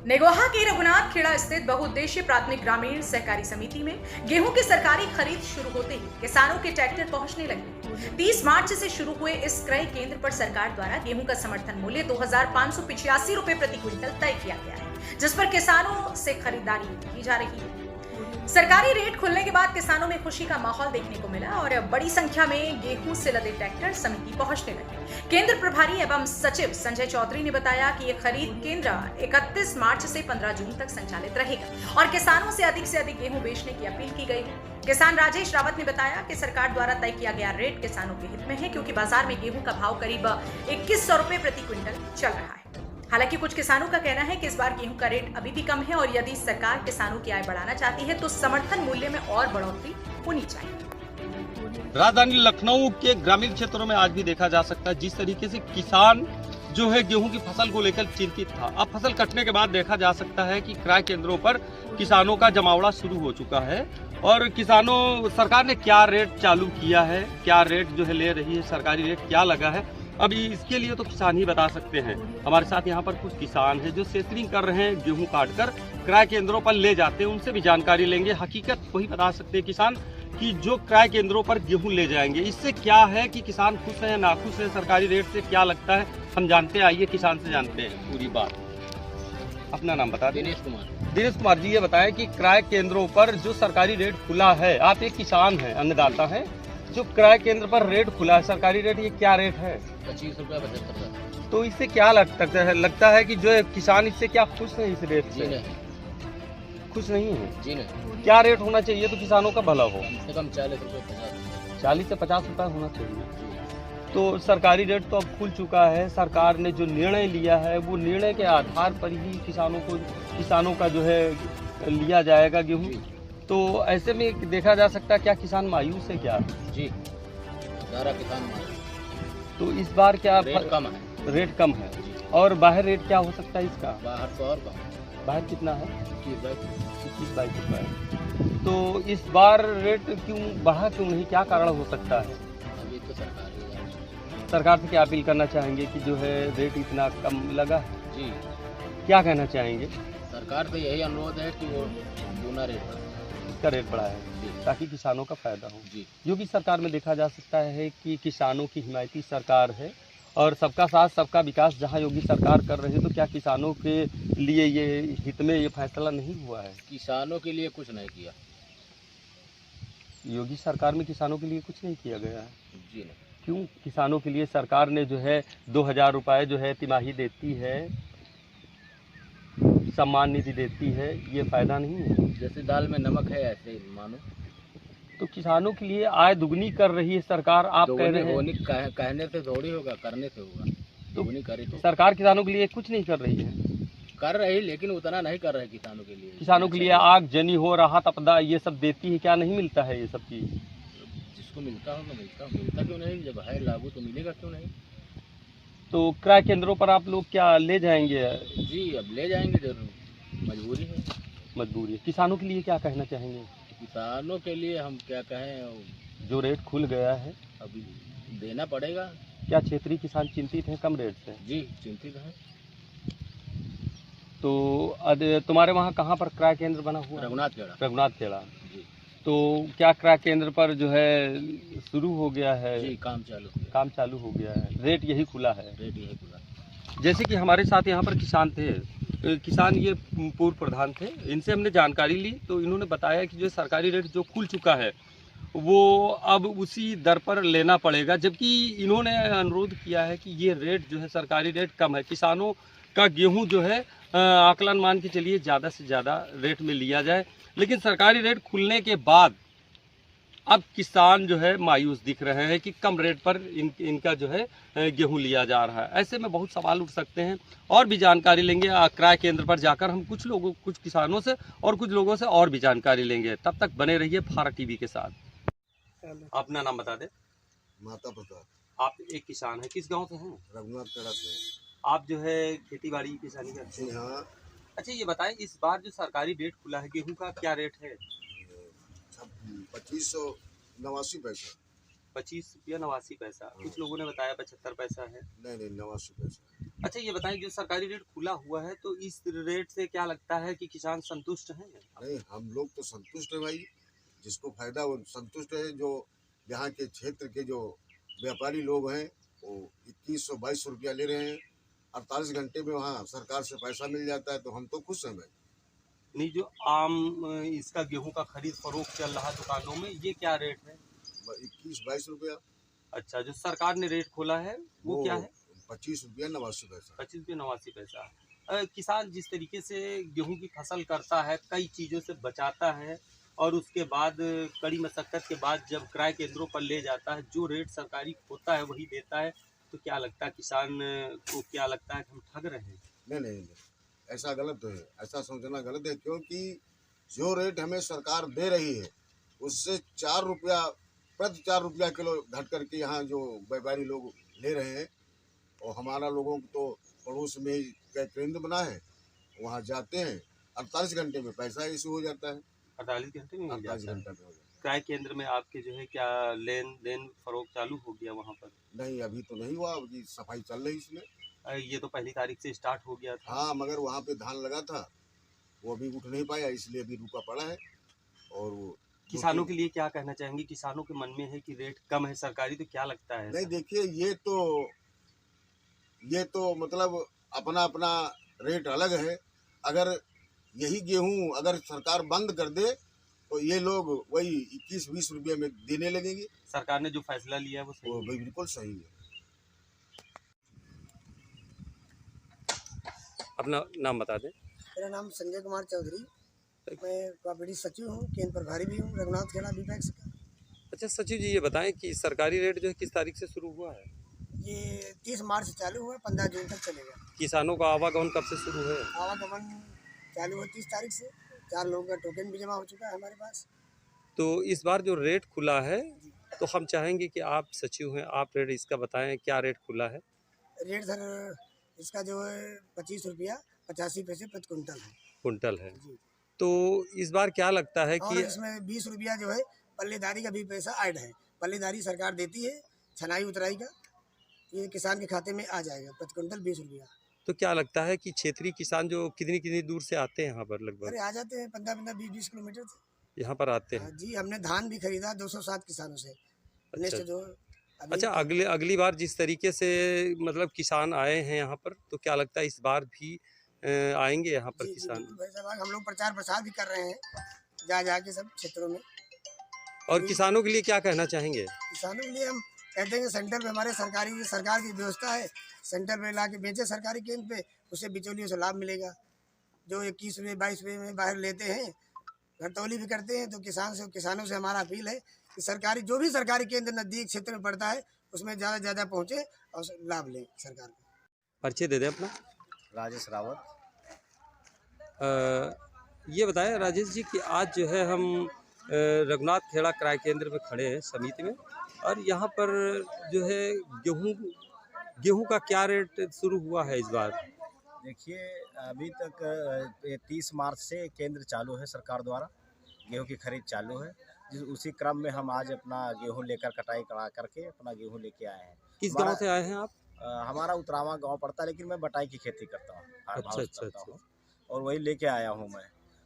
नेगोहा की रघुनाथ खेड़ा स्थित बहुउद्देशीय प्राथमिक ग्रामीण सहकारी समिति में गेहूं की सरकारी खरीद शुरू होते ही किसानों के ट्रैक्टर पहुंचने लगे। 30 मार्च से शुरू हुए इस क्रय केंद्र पर सरकार द्वारा गेहूं का समर्थन मूल्य 2585 रुपए प्रति क्विंटल तय किया गया है, जिस पर किसानों से खरीदारी की जा रही है। सरकारी रेट खुलने के बाद किसानों में खुशी का माहौल देखने को मिला और बड़ी संख्या में गेहूं से लदे ट्रैक्टर समिति पहुंचने लगे। केंद्र प्रभारी एवं सचिव संजय चौधरी ने बताया कि यह खरीद केंद्र 31 मार्च से 15 जून तक संचालित रहेगा और किसानों से अधिक गेहूं बेचने की अपील की गई है। किसान राजेश रावत ने बताया कि सरकार द्वारा तय किया गया रेट किसानों के हित में है, क्योंकि बाजार में गेहूं का भाव करीब 2100 रुपए प्रति क्विंटल चल रहा है। हालांकि कुछ किसानों का कहना है कि इस बार गेहूं का रेट अभी भी कम है और यदि सरकार किसानों की आय बढ़ाना चाहती है तो समर्थन मूल्य में और बढ़ोतरी होनी चाहिए। राजधानी लखनऊ के ग्रामीण क्षेत्रों में आज भी देखा जा सकता है जिस तरीके से किसान जो है गेहूं की फसल को लेकर चिंतित था, अब फसल कटने के बाद देखा जा सकता है कि क्रय केंद्रों पर किसानों का जमावड़ा शुरू हो चुका है और किसानों सरकार ने क्या रेट चालू किया है, क्या रेट जो है ले रही है, सरकारी रेट क्या लगा है, अब इसके लिए तो किसान ही बता सकते हैं। हमारे साथ यहाँ पर कुछ किसान हैं जो सेटरिंग कर रहे हैं, गेहूं काटकर क्रय केंद्रों पर ले जाते हैं, उनसे भी जानकारी लेंगे। हकीकत वही बता सकते हैं किसान कि जो क्रय केंद्रों पर गेहूं ले जाएंगे, इससे क्या है कि किसान खुश है या नाखुश है, सरकारी रेट से क्या लगता है, हम जानते हैं। आइए किसान से जानते हैं पूरी बात। अपना नाम बता दें। दिनेश कुमार जी, ये बताएं कि क्रय केंद्रों पर जो सरकारी रेट खुला है, आप एक किसान हैं, अन्नदाता हैं, जो क्रय केंद्र पर रेट खुला है सरकारी रेट, ये क्या रेट है? 25 रुपया 75। तो इससे क्या लगता है कि जो किसान इससे क्या खुश है इस रेट से? नहीं, खुश नहीं है जी नहीं। क्या रेट होना चाहिए तो किसानों का भला हो? कम से कम 40 रुपये 50। 40 से 50 रुपए होना चाहिए। तो सरकारी रेट तो अब खुल चुका है, सरकार ने जो निर्णय लिया है वो निर्णय के आधार पर ही किसानों का जो है लिया जाएगा गेहूँ। तो ऐसे में देखा जा सकता है क्या किसान मायूस है क्या? जी, सारा किसान मायूस। तो इस बार क्या रेट कम है? रेट कम है। और बाहर रेट क्या हो सकता है इसका? बाहर तो और बाहर कितना है? 21-22 रुपए। तो इस बार रेट क्यों बढ़ा, क्यों नहीं, क्या कारण हो सकता है? अभी तो सरकार से क्या अपील करना चाहेंगे कि जो है रेट इतना कम लगा? जी, क्या कहना चाहेंगे? सरकार से यही अनुरोध है कि वो दूना रेट इसका रेट बढ़ाए ताकि किसानों का फायदा हो। जी, योगी सरकार में देखा जा सकता है कि किसानों की हिमायती सरकार है और सबका साथ सबका विकास जहां योगी सरकार कर रही है, तो क्या किसानों के लिए ये हित में ये फैसला नहीं हुआ है? किसानों के लिए कुछ नहीं किया। योगी सरकार में किसानों के लिए कुछ नहीं किया गया है? जी नहीं। क्यों? किसानों के लिए सरकार ने जो है 2000 रुपये जो है तिमाही देती है, सम्मान निधि देती है, ये फायदा नहीं है? जैसे दाल में नमक है ऐसे ही मानो। तो किसानों के लिए आय दुगनी कर रही है सरकार, आप कह रहे हैं। कहने से थोड़ी होगा, करने से होगा। दुगनी करे तो सरकार किसानों के लिए कुछ नहीं कर रही है। कर रही, लेकिन उतना नहीं कर रहे किसानों के लिए। किसानों के लिए आग जनी हो, राहत आपदा ये सब देती है, क्या नहीं मिलता है ये सब चीज़? जिसको मिलता हो मिलता क्यों नहीं? जब है लागू तो मिलेगा क्यों नहीं? तो क्रय केंद्रों पर आप लोग क्या ले जाएंगे? जी, अब ले जाएंगे, जरूर मजबूरी है। मजबूरी है। किसानों के लिए क्या कहना चाहेंगे? किसानों के लिए हम क्या कहें, जो रेट खुल गया है अभी देना पड़ेगा। क्या क्षेत्रीय किसान चिंतित हैं कम रेट से? जी, चिंतित है। तो तुम्हारे वहाँ कहाँ पर क्रय केंद्र बना हुआ है? रघुनाथ खेड़ा। जी। तो क्या क्रय केंद्र पर जो है शुरू हो गया है? जी, काम चालू हो गया है, रेट यही खुला है? रेट यही खुला। जैसे कि हमारे साथ यहाँ पर किसान थे, किसान ये पूर्व प्रधान थे, इनसे हमने जानकारी ली तो इन्होंने बताया कि जो सरकारी रेट जो खुल चुका है वो अब उसी दर पर लेना पड़ेगा, जबकि इन्होंने अनुरोध किया है कि ये रेट जो है सरकारी रेट कम है, किसानों का गेहूं जो है आकलन मान के चलिए ज़्यादा से ज़्यादा रेट में लिया जाए। लेकिन सरकारी रेट खुलने के बाद अब किसान जो है मायूस दिख रहे हैं कि कम रेट पर इनका जो है गेहूं लिया जा रहा है। ऐसे में बहुत सवाल उठ सकते हैं और भी जानकारी लेंगे क्रय केंद्र पर जाकर हम कुछ किसानों से और कुछ लोगों से और भी जानकारी लेंगे। तब तक बने रहिए फारा टीवी के साथ। अपना नाम बता दे। माता प्रसाद। आप एक किसान हैं, किस गांव से हैं? रघुनाथ खेड़ा से। आप जो है खेती बाड़ी किसानी करते हैं? हाँ। अच्छा, ये बताएं इस बार जो सरकारी रेट खुला है गेहूं का क्या रेट है? 2589 पैसा। ₹25.89 कुछ लोगों ने बताया 75 पैसा है। नहीं नहीं 89 पैसा। अच्छा ये बताएं, जो सरकारी रेट खुला हुआ है तो इस रेट से क्या लगता है कि किसान संतुष्ट हैं? नहीं हम लोग तो संतुष्ट है भाई, जिसको फायदा वो संतुष्ट है। जो यहाँ के क्षेत्र के जो व्यापारी लोग हैं वो 2100-2200 रुपया ले रहे हैं। 48 घंटे में वहाँ सरकार से पैसा मिल जाता है, तो हम तो खुश हैं भाई। नहीं, जो आम इसका गेहूं का खरीद फरोख्त चल रहा दुकानों में, ये क्या रेट है? 21-22 रुपया। अच्छा, जो सरकार ने रेट खोला है वो क्या है? 25 रुपया 89 पैसा। 25 रुपये 89 पैसा। किसान जिस तरीके से गेहूं की फसल करता है, कई चीज़ों से बचाता है और उसके बाद कड़ी मशक्कत के बाद जब क्रय केंद्रों पर ले जाता है, जो रेट सरकारी होता है वही देता है, तो क्या लगता है किसान को, क्या लगता है कि हम ठग रहे हैं? नहीं नहीं नहीं, ऐसा गलत है, ऐसा सोचना गलत है। क्योंकि जो रेट हमें सरकार दे रही है उससे 4 रुपया प्रति 4 रुपया किलो घट करके यहाँ जो व्यापारी लोग ले रहे हैं। और हमारा लोगों को तो पड़ोस में ही केंद्र बना है, वहाँ जाते हैं 48 घंटे में पैसा इशू हो जाता है। 48 घंटे में मिल 48 जाता है। घंटे में हो जाता क्रय केंद्र में आपके जो है क्या लेन देन फरोख्त चालू हो गया वहाँ पर? है। नहीं अभी तो नहीं हुआ, अभी सफाई चल रही इसमें। ये तो 1 तारीख से स्टार्ट हो गया था। हाँ मगर वहाँ पे धान लगा था, वो अभी उठ नहीं पाया, इसलिए अभी रुका पड़ा है। और वो किसानों के लिए क्या कहना चाहेंगे? किसानों के मन में है कि रेट कम है सरकारी, तो क्या लगता है नहीं ऐसा? देखिए, ये तो मतलब अपना अपना रेट अलग है। अगर यही गेहूं अगर सरकार बंद कर दे तो ये लोग वही 21-20 रुपये में देने लगेंगे। सरकार ने जो फैसला लिया है वो सही वो है। भाई बिल्कुल सही है। अपना नाम बता दें। मेरा नाम संजय कुमार चौधरी, मैं कोऑपरेटिव सचिव हूँ, केंद्र प्रभारी भी हूँ, रघुनाथ खेड़ा बीपैक्स का। अच्छा सचिव जी, ये बताएं कि सरकारी रेट जो है किस तारीख से शुरू हुआ है? ये 30 मार्च से चालू हुआ, 15 जून तक चलेगा। किसानों का आवागमन कब से शुरू है? आवागमन चालू है 30 तारीख से। 4 लोगों का टोकन भी जमा हो चुका है हमारे पास। तो इस बार जो रेट खुला है तो हम चाहेंगे कि आप सचिव हैं, आप रेट इसका बताएं, क्या रेट खुला है? रेट सर इसका जो है 25 रुपया 85 पैसे प्रति कुंटल है। कुंटल है। जी। तो इस बार क्या लगता है और कि इसमें 20 रुपया जो है पल्लेदारी का भी पैसा ऐड है। पल्लेदारी सरकार देती है, छनाई उतराई का ये किसान के खाते में आ जाएगा प्रति कुंटल 20 रुपया। तो क्या लगता है कि क्षेत्रीय किसान जो कितनी दूर से आते हैं यहाँ पर लगभग? अरे आ जाते हैं 15-15, 20-20 किलोमीटर से। यहाँ पर आते हैं। जी, हमने धान भी खरीदा 207 किसानों से। नेक्स्ट जो अभी अच्छा, अगली बार जिस तरीके से मतलब किसान आए हैं यहाँ पर, तो क्या लगता है इस बार भी आएंगे यहाँ पर जी, किसान? बिल्कुल भाई साहब, हम लोग प्रचार प्रसार भी कर रहे हैं जा के सब क्षेत्रों में। और किसानों के लिए क्या कहना चाहेंगे? किसानों के लिए हम कहते हैं कि सेंटर पे हमारे सरकार की व्यवस्था है, सेंटर पे ला के बेचे सरकारी केंद्र पे, उससे बिचौलियों से लाभ मिलेगा। जो 21 रुपये 22 रुपये में बाहर लेते हैं, घटतौली भी करते हैं। तो किसानों से हमारा अपील है कि जो भी सरकारी केंद्र नज़दीक क्षेत्र में पड़ता है उसमें ज़्यादा पहुँचे और लाभ लें सरकार का। परिचय दे दें अपना। राजेश रावत। ये बताएं राजेश जी कि आज जो है हम रघुनाथ खेड़ा क्रय केंद्र में खड़े हैं समिति में, और यहाँ पर जो है गेहूं का क्या रेट शुरू हुआ है इस बार? देखिए अभी तक 30 मार्च से केंद्र चालू है सरकार द्वारा, गेहूं की खरीद चालू है। उसी क्रम में हम आज अपना गेहूं लेकर कटाई करा करके अपना गेहूं लेके आए हैं। किस गांव से आए हैं आप? हमारा उतरावा गांव पड़ता है, लेकिन मैं बटाई की खेती करता हूँ, अच्छा। और वही लेके आया हूँ मैं।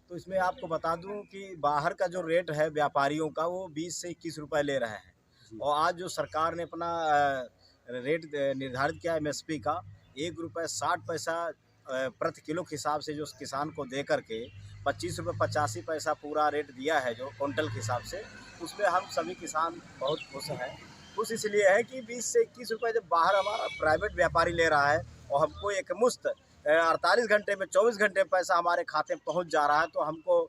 तो इसमें आपको बता दूं कि बाहर का जो रेट है व्यापारियों का वो 20 से 21 रुपए ले रहे हैं, और आज जो सरकार ने अपना रेट निर्धारित किया MSP का 1 रुपये 60 पैसा प्रति किलो के हिसाब से जो किसान को दे करके 25 रुपये 85 पैसा पूरा रेट दिया है जो क्विंटल के हिसाब से, उसमें हम सभी किसान बहुत खुश हैं। खुश इसलिए है कि 20 से 21 रुपये जब बाहर हमारा प्राइवेट व्यापारी ले रहा है और हमको एक मुश्त 48 घंटे में 24 घंटे पैसा हमारे खाते में पहुंच जा रहा है, तो हमको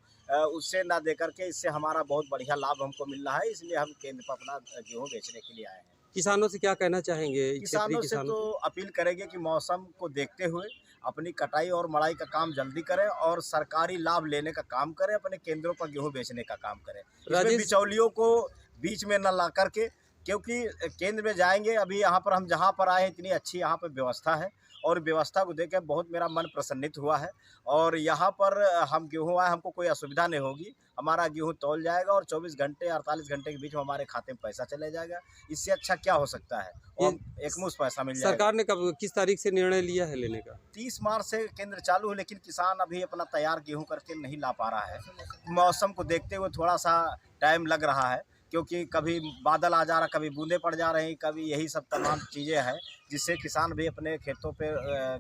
उससे ना दे करके इससे हमारा बहुत बढ़िया लाभ हमको मिल रहा है। इसलिए हम केंद्र पर अपना गेहूँ बेचने के लिए आए हैं। किसानों से क्या कहना चाहेंगे? किसानों से तो अपील करेंगे कि मौसम को देखते हुए अपनी कटाई और मड़ाई का काम जल्दी करें और सरकारी लाभ लेने का काम करें, अपने केंद्रों पर गेहूँ बेचने का काम करें। इसमें बिचौलियों को बीच में न ला करके, क्योंकि केंद्र में जाएंगे, अभी यहाँ पर हम जहाँ पर आए हैं इतनी अच्छी यहाँ पर व्यवस्था है, और व्यवस्था को देख बहुत मेरा मन प्रसन्नित हुआ है। और यहाँ पर हम गेहूँ आए, हमको कोई असुविधा नहीं होगी, हमारा गेहूँ तौल जाएगा और 24 घंटे 48 घंटे के बीच में हमारे खाते में पैसा चले जाएगा। इससे अच्छा क्या हो सकता है, और एकमुश्त पैसा मिल जाएगा। सरकार ने कब किस तारीख से निर्णय लिया है लेने का? 30 मार्च से केंद्र चालू है, लेकिन किसान अभी अपना तैयार गेहूं करके नहीं ला पा रहा है। मौसम को देखते हुए थोड़ा सा टाइम लग रहा है, क्योंकि कभी बादल आ जा रहा, कभी बूंदे पड़ जा रही, कभी यही सब तमाम चीज़ें हैं, जिससे किसान भी अपने खेतों पे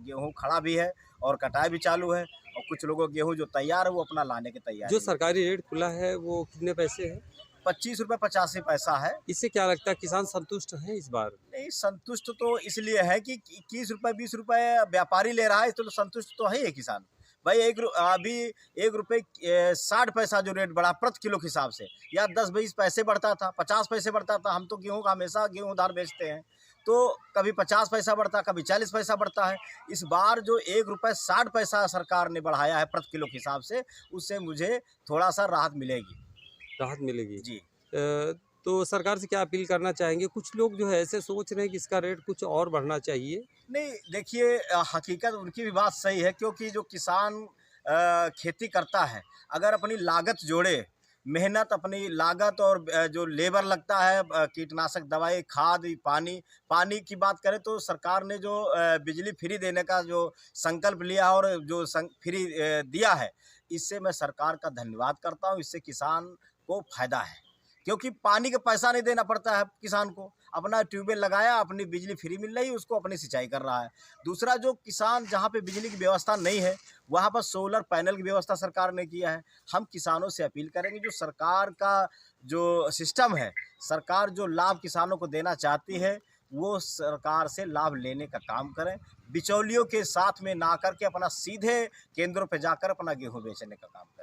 गेहूं खड़ा भी है और कटाई भी चालू है। और कुछ लोगों गेहूं जो तैयार है वो अपना लाने की तैयारी जो है। सरकारी रेट खुला है वो कितने पैसे है? 25 रुपये 85 पैसा है। इससे क्या लगता है किसान संतुष्ट हैं इस बार? नहीं, संतुष्ट तो इसलिए है कि 21 रुपये 20 रुपये व्यापारी ले रहा है, तो संतुष्ट तो है ही किसान भाई। अभी 1 रुपये 60 पैसा जो रेट बढ़ा प्रति किलो के हिसाब से, या 10-20 पैसे बढ़ता था, 50 पैसे बढ़ता था। हम तो गेहूं का हमेशा गेहूं उधार बेचते हैं, तो कभी 50 पैसा बढ़ता, कभी 40 पैसा बढ़ता है। इस बार जो 1 रुपये 60 पैसा सरकार ने बढ़ाया है प्रति किलो के हिसाब से, उससे मुझे थोड़ा सा राहत मिलेगी। राहत मिलेगी जी। तो सरकार से क्या अपील करना चाहेंगे? कुछ लोग जो है ऐसे सोच रहे हैं कि इसका रेट कुछ और बढ़ना चाहिए। नहीं, देखिए, हकीकत उनकी भी बात सही है, क्योंकि जो किसान खेती करता है, अगर अपनी लागत जोड़े, मेहनत, अपनी लागत और जो लेबर लगता है, कीटनाशक दवाई, खाद, पानी की बात करें तो सरकार ने जो बिजली फ्री देने का जो संकल्प लिया और जो फ्री दिया है, इससे मैं सरकार का धन्यवाद करता हूँ। इससे किसान को फायदा है, क्योंकि पानी का पैसा नहीं देना पड़ता है किसान को। अपना ट्यूबवेल लगाया, अपनी बिजली फ्री मिल रही है, उसको अपनी सिंचाई कर रहा है। दूसरा, जो किसान जहाँ पे बिजली की व्यवस्था नहीं है, वहाँ पर सोलर पैनल की व्यवस्था सरकार ने किया है। हम किसानों से अपील करेंगे, जो सरकार का जो सिस्टम है, सरकार जो लाभ किसानों को देना चाहती है, वो सरकार से लाभ लेने का काम करें। बिचौलियों के साथ में ना करके अपना सीधे केंद्रों पर जाकर अपना गेहूँ बेचने का काम करें।